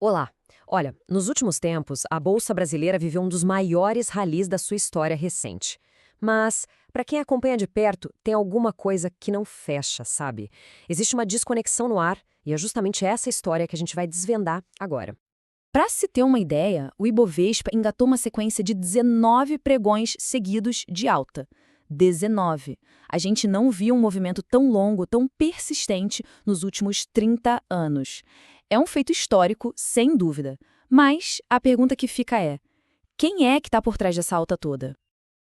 Olá! Olha, nos últimos tempos, a Bolsa Brasileira viveu um dos maiores ralis da sua história recente. Mas, para quem acompanha de perto, tem alguma coisa que não fecha, sabe? Existe uma desconexão no ar, e é justamente essa história que a gente vai desvendar agora. Para se ter uma ideia, o Ibovespa engatou uma sequência de 19 pregões seguidos de alta. 19. A gente não viu um movimento tão longo, tão persistente nos últimos 30 anos. É um feito histórico, sem dúvida. Mas a pergunta que fica é: quem é que está por trás dessa alta toda?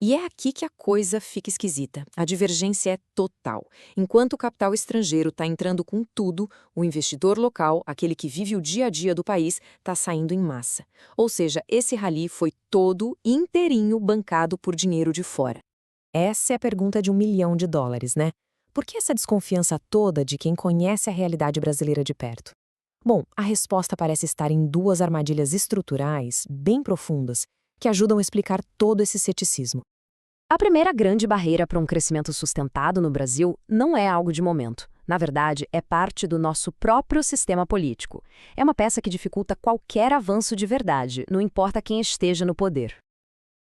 E é aqui que a coisa fica esquisita. A divergência é total. Enquanto o capital estrangeiro está entrando com tudo, o investidor local, aquele que vive o dia a dia do país, está saindo em massa. Ou seja, esse rally foi todo inteirinho bancado por dinheiro de fora. Essa é a pergunta de US$ 1 milhão, né? Por que essa desconfiança toda de quem conhece a realidade brasileira de perto? Bom, a resposta parece estar em duas armadilhas estruturais bem profundas que ajudam a explicar todo esse ceticismo. A primeira grande barreira para um crescimento sustentado no Brasil não é algo de momento. Na verdade, é parte do nosso próprio sistema político. É uma peça que dificulta qualquer avanço de verdade, não importa quem esteja no poder.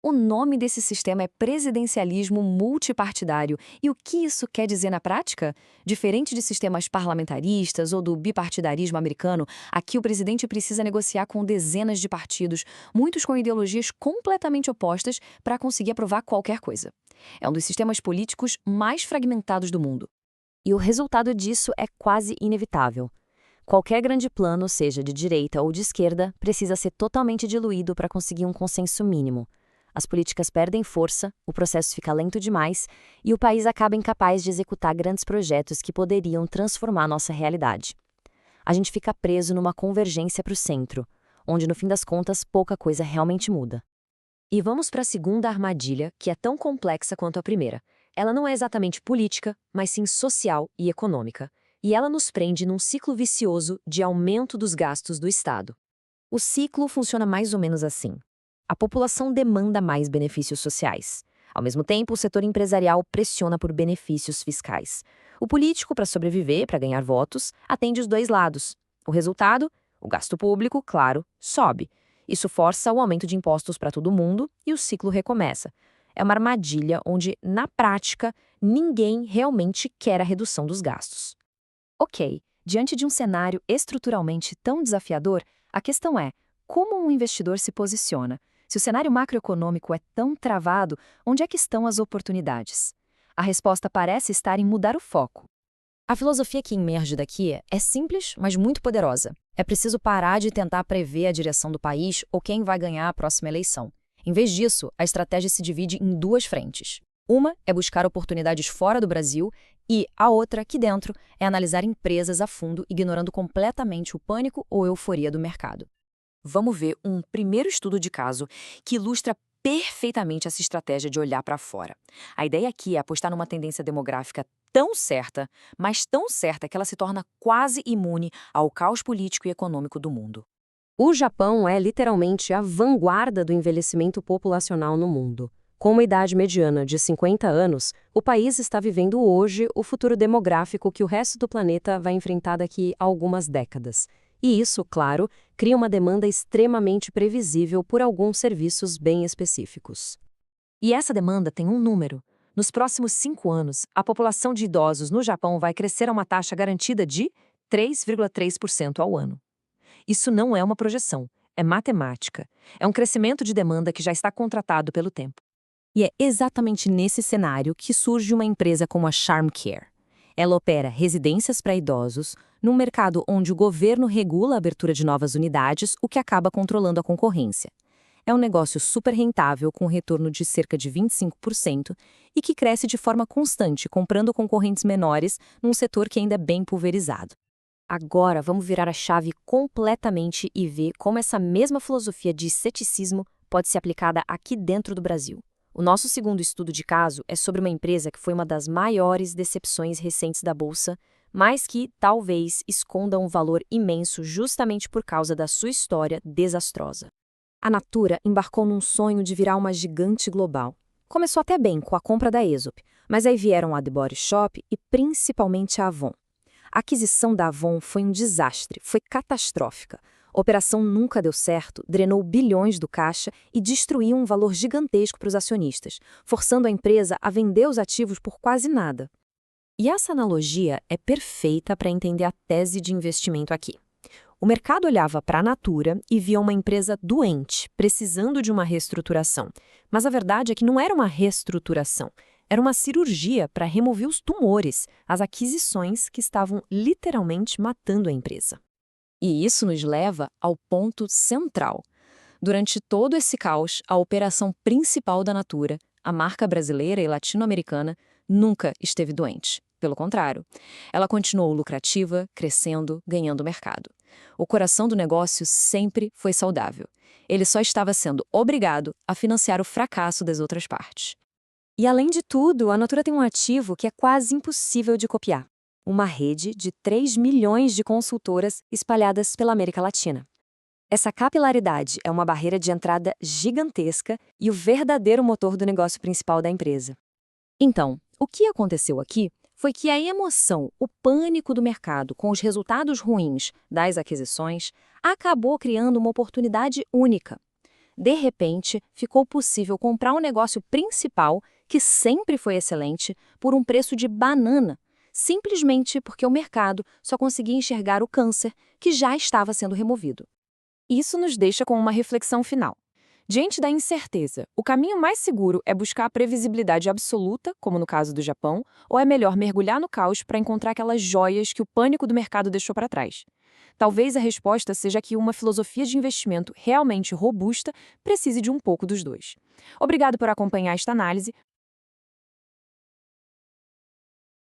O nome desse sistema é presidencialismo multipartidário. E o que isso quer dizer na prática? Diferente de sistemas parlamentaristas ou do bipartidarismo americano, aqui o presidente precisa negociar com dezenas de partidos, muitos com ideologias completamente opostas, para conseguir aprovar qualquer coisa. É um dos sistemas políticos mais fragmentados do mundo. E o resultado disso é quase inevitável. Qualquer grande plano, seja de direita ou de esquerda, precisa ser totalmente diluído para conseguir um consenso mínimo. As políticas perdem força, o processo fica lento demais e o país acaba incapaz de executar grandes projetos que poderiam transformar nossa realidade. A gente fica preso numa convergência para o centro, onde no fim das contas pouca coisa realmente muda. E vamos para a segunda armadilha, que é tão complexa quanto a primeira. Ela não é exatamente política, mas sim social e econômica. E ela nos prende num ciclo vicioso de aumento dos gastos do Estado. O ciclo funciona mais ou menos assim. A população demanda mais benefícios sociais. Ao mesmo tempo, o setor empresarial pressiona por benefícios fiscais. O político, para sobreviver, para ganhar votos, atende os dois lados. O resultado? O gasto público, claro, sobe. Isso força o aumento de impostos para todo mundo e o ciclo recomeça. É uma armadilha onde, na prática, ninguém realmente quer a redução dos gastos. Ok, diante de um cenário estruturalmente tão desafiador, a questão é: como um investidor se posiciona? Se o cenário macroeconômico é tão travado, onde é que estão as oportunidades? A resposta parece estar em mudar o foco. A filosofia que emerge daqui é simples, mas muito poderosa. É preciso parar de tentar prever a direção do país ou quem vai ganhar a próxima eleição. Em vez disso, a estratégia se divide em duas frentes. Uma é buscar oportunidades fora do Brasil e a outra, aqui dentro, é analisar empresas a fundo, ignorando completamente o pânico ou euforia do mercado. Vamos ver um primeiro estudo de caso que ilustra perfeitamente essa estratégia de olhar para fora. A ideia aqui é apostar numa tendência demográfica tão certa, mas tão certa que ela se torna quase imune ao caos político e econômico do mundo. O Japão é literalmente a vanguarda do envelhecimento populacional no mundo. Com uma idade mediana de 50 anos, o país está vivendo hoje o futuro demográfico que o resto do planeta vai enfrentar daqui a algumas décadas. E isso, claro, cria uma demanda extremamente previsível por alguns serviços bem específicos. E essa demanda tem um número. Nos próximos 5 anos, a população de idosos no Japão vai crescer a uma taxa garantida de 3,3% ao ano. Isso não é uma projeção, é matemática. É um crescimento de demanda que já está contratado pelo tempo. E é exatamente nesse cenário que surge uma empresa como a Charm Care. Ela opera residências para idosos, num mercado onde o governo regula a abertura de novas unidades, o que acaba controlando a concorrência. É um negócio super rentável, com retorno de cerca de 25% e que cresce de forma constante, comprando concorrentes menores num setor que ainda é bem pulverizado. Agora, vamos virar a chave completamente e ver como essa mesma filosofia de ceticismo pode ser aplicada aqui dentro do Brasil. O nosso segundo estudo de caso é sobre uma empresa que foi uma das maiores decepções recentes da Bolsa, mas que, talvez, esconda um valor imenso justamente por causa da sua história desastrosa. A Natura embarcou num sonho de virar uma gigante global. Começou até bem com a compra da Aesop, mas aí vieram a The Body Shop e principalmente a Avon. A aquisição da Avon foi um desastre, foi catastrófica. A operação nunca deu certo, drenou bilhões do caixa e destruiu um valor gigantesco para os acionistas, forçando a empresa a vender os ativos por quase nada. E essa analogia é perfeita para entender a tese de investimento aqui. O mercado olhava para a Natura e via uma empresa doente, precisando de uma reestruturação. Mas a verdade é que não era uma reestruturação, era uma cirurgia para remover os tumores, as aquisições que estavam literalmente matando a empresa. E isso nos leva ao ponto central. Durante todo esse caos, a operação principal da Natura, a marca brasileira e latino-americana, nunca esteve doente. Pelo contrário, ela continuou lucrativa, crescendo, ganhando mercado. O coração do negócio sempre foi saudável. Ele só estava sendo obrigado a financiar o fracasso das outras partes. E além de tudo, a Natura tem um ativo que é quase impossível de copiar. Uma rede de 3 milhões de consultoras espalhadas pela América Latina. Essa capilaridade é uma barreira de entrada gigantesca e o verdadeiro motor do negócio principal da empresa. Então, o que aconteceu aqui foi que a emoção, o pânico do mercado com os resultados ruins das aquisições acabou criando uma oportunidade única. De repente, ficou possível comprar um negócio principal, que sempre foi excelente, por um preço de banana, simplesmente porque o mercado só conseguia enxergar o câncer que já estava sendo removido. Isso nos deixa com uma reflexão final. Diante da incerteza, o caminho mais seguro é buscar a previsibilidade absoluta, como no caso do Japão, ou é melhor mergulhar no caos para encontrar aquelas joias que o pânico do mercado deixou para trás? Talvez a resposta seja que uma filosofia de investimento realmente robusta precise de um pouco dos dois. Obrigado por acompanhar esta análise.